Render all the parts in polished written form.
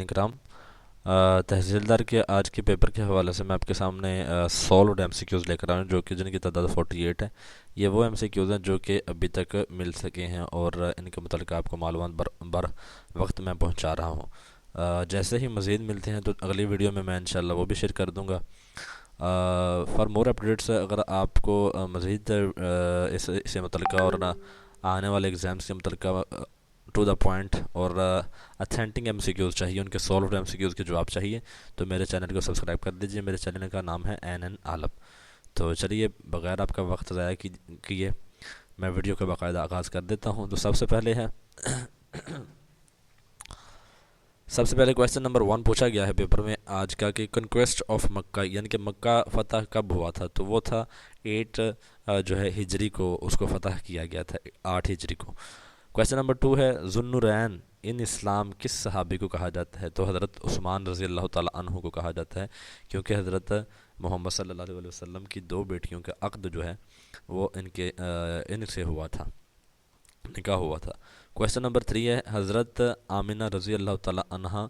सामीन इकराम, तहसीलदार के आज के पेपर के हवाले से मैं आपके सामने सॉल्व्ड एमसीक्यूज़ लेकर आया हूँ, जो कि जिनकी तादाद 48 है। ये वो एमसीक्यूज़ हैं जो कि अभी तक मिल सके हैं और इनके मुतालिक आपको मालूमात बर वक्त मैं पहुँचा रहा हूँ। जैसे ही मज़ीद मिलते हैं तो अगली वीडियो में मैं इंशाल्लाह वो भी शेयर कर दूँगा। फॉर मोर अपडेट्स, अगर आपको मज़ीद इससे मुतल्लिक़ और आने वाले एग्ज़ाम्स के मुतल्लिक़ टू द पॉइंट और अथेंटिक एमसीक्यूज़ चाहिए, उनके सॉल्व्ड एमसीक्यूज़ के जवाब चाहिए, तो मेरे चैनल को सब्सक्राइब कर दीजिए। मेरे चैनल का नाम है एन आलम। तो चलिए, बग़ैर आपका वक्त ज़ाया किए मैं वीडियो का बाकायदा आगाज़ कर देता हूँ। तो सबसे पहले क्वेश्चन नंबर 1 पूछा गया है पेपर में आज का कि कंक्वेस्ट ऑफ मक्का, यानी कि मक्का फ़तह कब हुआ था। तो वो था 8 जो है हिजरी को उसको फ़तह किया गया था, 8 हिजरी को। क्वेश्चन नंबर 2 है ज़ुन्नुरैन इन इस्लाम किस सहाबी को कहा जाता है। तो हज़रत उस्मान रज़ी अल्लाह ताला अन्हु को कहा जाता है, क्योंकि हज़रत मोहम्मद सल्लल्लाहु अलैहि वसल्लम की 2 बेटियों का अक़्द जो है वो इनसे हुआ था, निकाह हुआ था। क्वेश्चन नंबर 3 है हज़रत आमिना रज़ी अल्लाह ताला अन्हा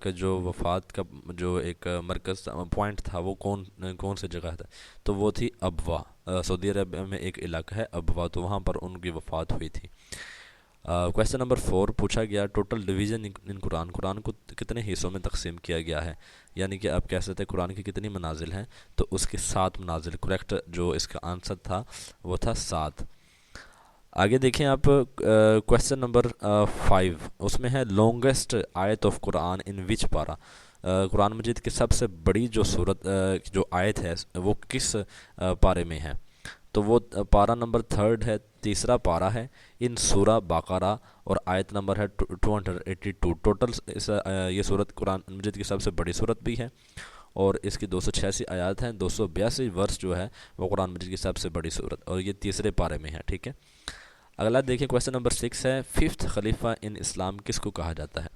का जो वफ़ात का जो एक मरकज़ पॉइंट था वो कौन सी जगह था। तो वो थी अबवा, सऊदी अरब में एक इलाका है अबवा, तो वहाँ पर उनकी वफ़ात हुई थी। क्वेश्चन नंबर 4 पूछा गया टोटल डिवीज़न इन कुरान, कुरान को कितने हिस्सों में तकसीम किया गया है, यानी कि आप कह सकते हैं कुरान की कितनी मनाजिल हैं। तो उसके 7 मनाजिल, करेक्ट जो इसका आंसर था वो था 7। आगे देखें आप, क्वेश्चन नंबर 5, उसमें है लॉन्गेस्ट आयत ऑफ कुरान इन विच पारा। कुरान मजीद की सबसे बड़ी जो सूरत जो आयत है वो किस पारे में है। तो वो पारा नंबर 3 है, तीसरा पारा है इन सूरा बाकारा, और आयत नंबर है 282। टोटल ये सूरत कुरान मजीद की सबसे बड़ी सूरत भी है और इसकी 286 आयत हैं, 282 वर्स जो है वो कुरान मजीद की सबसे बड़ी सूरत, और ये तीसरे पारे में है। ठीक है, अगला देखिए क्वेश्चन नंबर 6 है फिफ्थ खलीफा इन इस्लाम किसको कहा जाता है।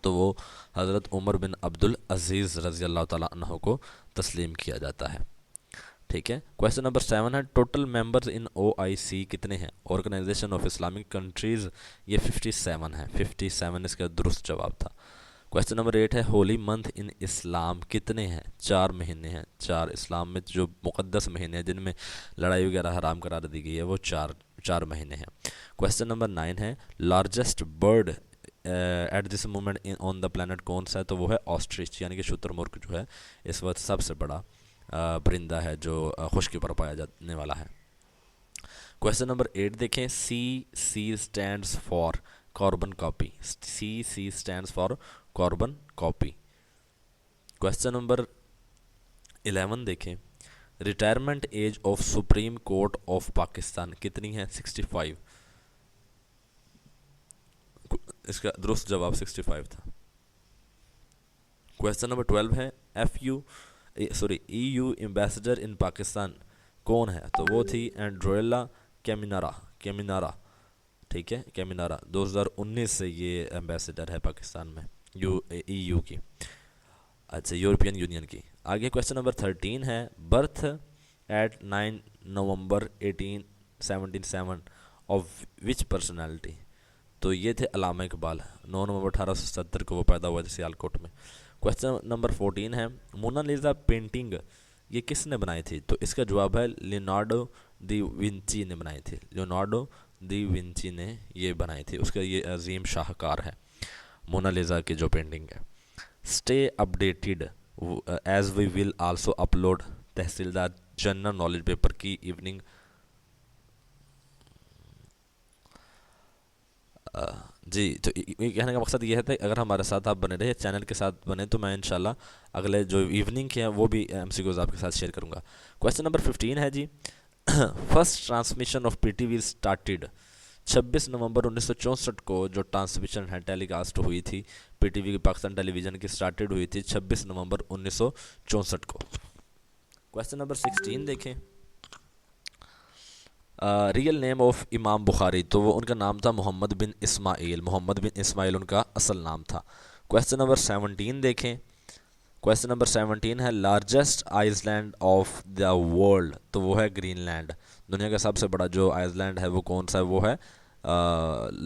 तो वो हज़रत उमर बिन अब्दुल अजीज़ रज़ी अल्लाह ताला अन्हु को तस्लीम किया जाता है। ठीक है, क्वेश्चन नंबर 7 है टोटल मेंबर्स इन OIC कितने हैं, ऑर्गेनाइजेशन ऑफ इस्लामिक कंट्रीज़। ये 57 है, 57 इसका दुरुस्त जवाब था। क्वेश्चन नंबर 8 है होली मंथ इन इस्लाम कितने हैं। 4 महीने हैं, 4 इस्लाम में जो मुक़द्दस महीने हैं जिनमें लड़ाई वगैरह हराम करार दी गई है वो चार महीने हैं। क्वेश्चन नंबर 9 है largest bird at this moment in on the planet कौन सा है। तो वो है ऑस्ट्रिच, यानी कि शुतुरमुर्ग जो है इस वक्त सबसे बड़ा परिंदा है जो खुश्की पर पाया जाने वाला है। क्वेश्चन नंबर 8 देखें, C stands for carbon copy. C stands for carbon copy. Question number 11 देखें, retirement age of supreme court of Pakistan कितनी है। 65, इसका दुरुस्त जवाब 65 था। क्वेश्चन नंबर 12 है EU एम्बेसडर इन पाकिस्तान कौन है। तो वो थी एंड्रोला कैमिनारा। ठीक है, कैमिनारा 2019 से ये एम्बेसडर है पाकिस्तान में EU की, अच्छा यूरोपियन यूनियन की। आगे क्वेश्चन नंबर 13 है birth eight 9 November 1877 of which personality. तो ये थे अल्लामा इकबाल, 9 नवंबर 1870 को वो पैदा हुआ थे सियालकोट में। क्वेश्चन नंबर 14 है मोनालिसा पेंटिंग ये किसने बनाई थी। तो इसका जवाब है लियोनार्डो दी विंची ने बनाई थी। लियोनार्डो दी विंची ने ये बनाई थी, उसका ये अजीम शाहकार है मोनालिसा की जो पेंटिंग है। Stay updated as we will also upload tehsildar general knowledge paper की इवनिंग। जी, तो ये कहने का मकसद ये है कि अगर हमारे साथ आप बने रहे, चैनल के साथ बने, तो मैं इंशाल्लाह अगले जो इवनिंग के हैं वो भी MCQs आपके साथ शेयर करूँगा। क्वेश्चन नंबर 15 है जी first transmission of PTV started. 26 नवंबर 1964 को जो ट्रांसमिशन है टेलीकास्ट हुई थी PTV की, पाकिस्तान टेलीविज़न की, स्टार्टेड हुई थी 26 नवंबर 1964 को। क्वेश्चन नंबर 16 देखें, रियल नेम ऑफ इमाम बुखारी। तो वो उनका नाम था मोहम्मद बिन इस्माइल उनका असल नाम था। क्वेश्चन नंबर 17 देखें, क्वेश्चन नंबर 17 है largest island of the world. तो वो है ग्रीनलैंड, दुनिया का सबसे बड़ा जो आइसलैंड है वो कौन सा है, वो है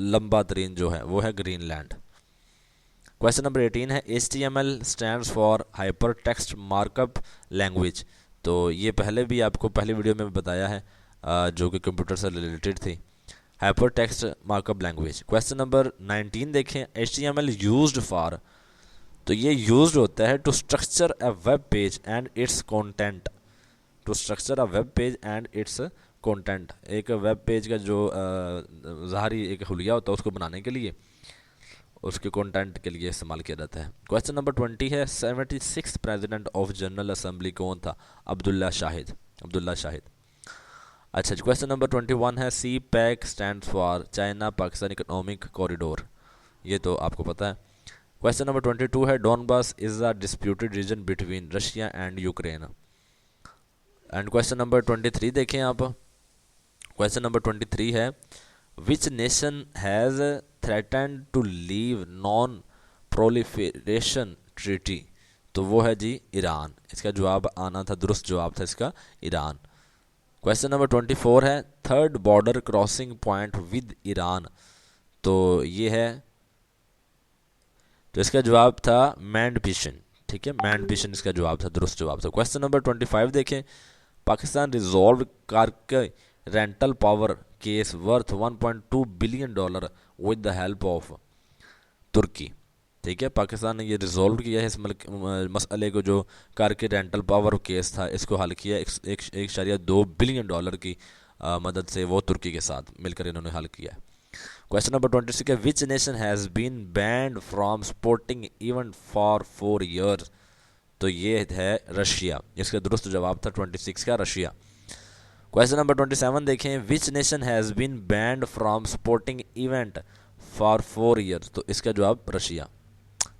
लंबा तरीन जो है वो है ग्रीनलैंड। क्वेश्चन नंबर 18 है HTML stands for hyper text markup language. तो ये पहले भी आपको पहली वीडियो में बताया है, जो कि कंप्यूटर से रिलेटेड थी, hyper text markup language. Question number 19 देखें, HTML यूज्ड फॉर। तो ये यूज्ड होता है to structure a web page and its content. To structure a web page and its content, एक वेब पेज का जो ज़ाहरी एक हुलिया होता है उसको बनाने के लिए, उसके कंटेंट के लिए इस्तेमाल किया जाता है। क्वेश्चन नंबर 20 है 76 प्रेसिडेंट ऑफ जनरल असेंबली कौन था? अब्दुल्ला शाहिद। अब्दुल्ला शाहिद। अच्छा, क्वेश्चन नंबर 21 है CPEC stand for China Pakistan economic corridor. ये तो आपको पता है। क्वेश्चन नंबर 22 है Donbas is a disputed region between Russia and Ukraine. And question number 23 देखें आप। क्वेश्चन नंबर 23 है which nation has threatened to leave non proliferation treaty. तो वो है जी ईरान। इसका जवाब आना था, दुरुस्त जवाब था इसका ईरान। क्वेश्चन नंबर 24 है third border crossing point with Iran. तो ये है, तो इसका जवाब था मैंडपिशन। ठीक है, मैंडपिशन इसका जवाब था, दुरुस्त जवाब था। क्वेश्चन नंबर 25 देखें, पाकिस्तान रिजॉल्व करके rental power case worth $1.2 billion with the help of Turkey. ठीक है, पाकिस्तान ने ये रिजॉल्व किया है इस मसले को, जो करके रेंटल पावर केस था इसको हल किया 1.2 बिलियन डॉलर की मदद से, वो तुर्की के साथ मिलकर इन्होंने हल किया है। क्वेश्चन नंबर 26 है which nation has been banned from sporting event for 4 years. तो ये है रशिया। इसका दुरुस्त जवाब था 26 का, रशिया। क्वेश्चन नंबर 27 देखें, which nation has been banned from sporting event for 4 years. तो इसका जवाब रशिया।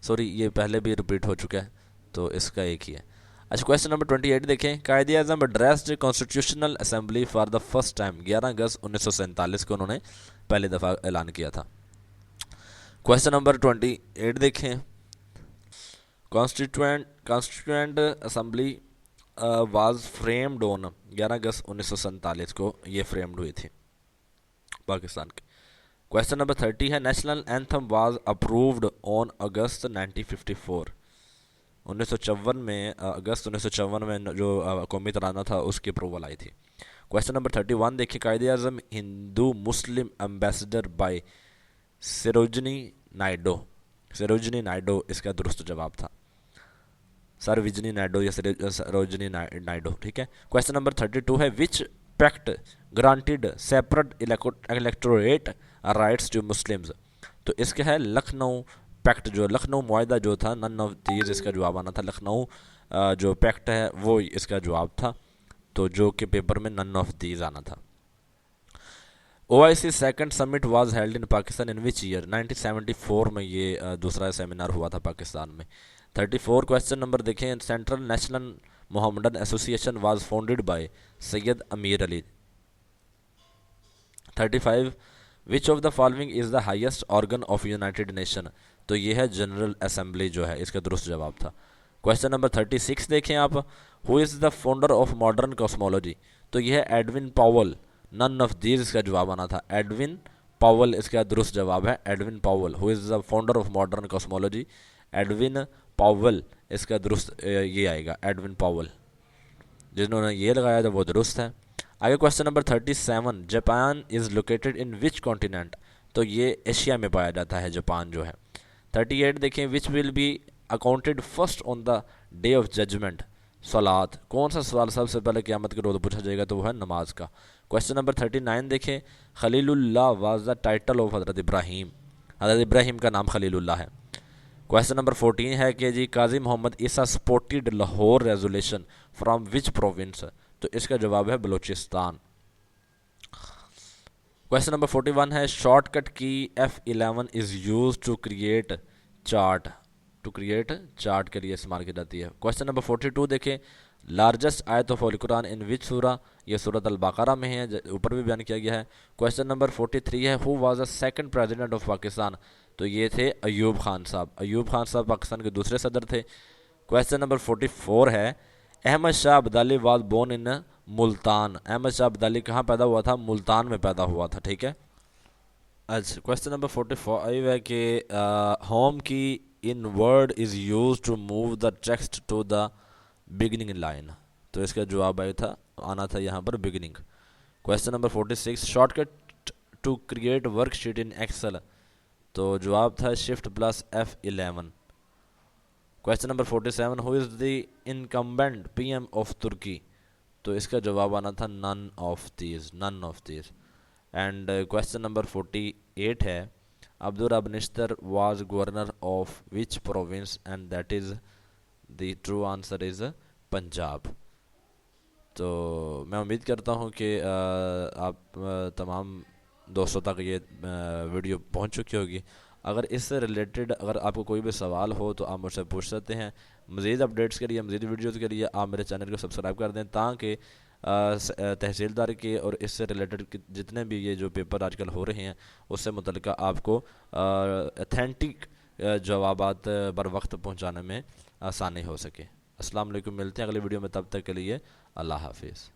सॉरी, ये पहले भी रिपीट हो चुका है, तो इसका एक ही है। अच्छा, क्वेश्चन नंबर 28 देखें, Quaid Azam addressed constitutional assembly for the first time. 11 अगस्त 1947 को उन्होंने पहली दफ़ा ऐलान किया था। क्वेश्चन नंबर 28 देखें, constituent assembly was framed on. 11 अगस्त 1947 को ये फ्रेम्ड हुई थी पाकिस्तान के। क्वेश्चन नंबर 30 है national anthem was approved on August 1954। 1954 में अगस्त 1954 में जो कौमी तराना था उसकी अप्रूवल आई थी। क्वेश्चन नंबर 31 देखिए, कायदे आज़म हिंदू मुस्लिम एम्बेसडर बाय सरोजनी नायडू। सरोजनी नायडू इसका दुरुस्त जवाब था, सरोजनी नायडू या सरोजनी नायडू। ठीक है, क्वेश्चन नंबर 32 है which pact granted separate electorate rights to Muslims. तो इसका है लखनऊ पैक्ट, जो लखनऊ मुआहदा जो था, नन ऑफ दीज इसका जवाब आना था। लखनऊ जो पैक्ट है वो इसका जवाब था, तो जो कि पेपर में नन ऑफ दीज आना था। OIC second summit was held in Pakistan in which year. 1974 में ये दूसरा सेमिनार हुआ था पाकिस्तान में। 34 क्वेश्चन नंबर देखें, central national Mohammedan association was founded by Syed Ameer Ali. 35 which of the following is the highest organ of United Nation. तो ये है जनरल असेंबली जो है, इसका दुरुस्त जवाब था। क्वेश्चन नंबर 36 देखें आप, who is the founder of modern cosmology. तो यह है एडविन पावल। नन ऑफ दीज इसका जवाब आना था, एडविन पावल इसका दुरुस्त जवाब है, एडविन पावल। Who is the founder of modern cosmology, Edwin पावल इसका दुरुस्त ये आएगा, एडविन पावल। जिन्होंने ये लगाया था वो दुरुस्त है। आगे question number 37, Japan is located in which continent. तो ये एशिया में पाया जाता है जापान जो है। 38 देखें, which will be accounted first on the day of judgement. सलात, कौन सा सवाल सबसे पहले क़यामत के रोज़ पूछा जाएगा, तो वो है नमाज का। क्वेश्चन नंबर 39 देखें, Khalilullah was the title of हज़रत इब्राहीम। हज़रत इब्राहीम का नाम खलीलुल्लाह है। क्वेश्चन नंबर 14 है कि जी Qazi Mohammad Isa supported Lahore resolution from which province. तो इसका जवाब है बलूचिस्तान। क्वेश्चन नंबर 41 है शॉर्टकट की F11 is use to create chart. To create chart के लिए इस्तेमाल की जाती है। क्वेश्चन नंबर 42 देखें, लार्जेस्ट आयत ऑफ अल कुरान इन विच सूरा। ये सूरत अल बकरा में है, ऊपर भी बयान किया गया है। क्वेश्चन नंबर 43 है who was the second president of Pakistan. तो ये थे अयूब खान साहब। अयूब खान साहब पाकिस्तान के दूसरे सदर थे। क्वेश्चन नंबर 44 है Ahmad Shah Abdali was born in Multan. Ahmad Shah Abdali कहाँ पैदा हुआ था? मुल्तान में पैदा हुआ था। ठीक है। अच्छा, क्वेश्चन नंबर 45 है कि home key in Word is use to move the text to the beginning line. तो इसका जवाब आना था यहाँ पर beginning. Question number 46, shortcut to create worksheet in Excel. तो जवाब था shift plus F11। Question number 47, who is the incumbent PM of Turkey. तो इसका जवाब आना था none of these, none of these. And question number 48 है, Abdul Rab Nishtar was governor of which province, and that is the true answer is Punjab. तो मैं उम्मीद करता हूँ कि आप तमाम दोस्तों तक ये वीडियो पहुँच चुकी होगी। अगर इससे रिलेटेड अगर आपको कोई भी सवाल हो तो आप मुझसे पूछ सकते हैं। मज़ीद अपडेट्स के लिए, मज़ीद वीडियोज़ के लिए आप मेरे चैनल को सब्सक्राइब कर दें, ताकि तहसीलदार के और इससे रिलेटेड जितने भी ये जो पेपर आजकल हो रहे हैं उससे मुतल्लिक़ आपको अथेंटिक जवाबात बर वक्त पहुँचाने में आसानी हो सके। अस्सलाम वालेकुम, मिलते हैं अगले वीडियो में, तब तक के लिए अल्लाह हाफिज़।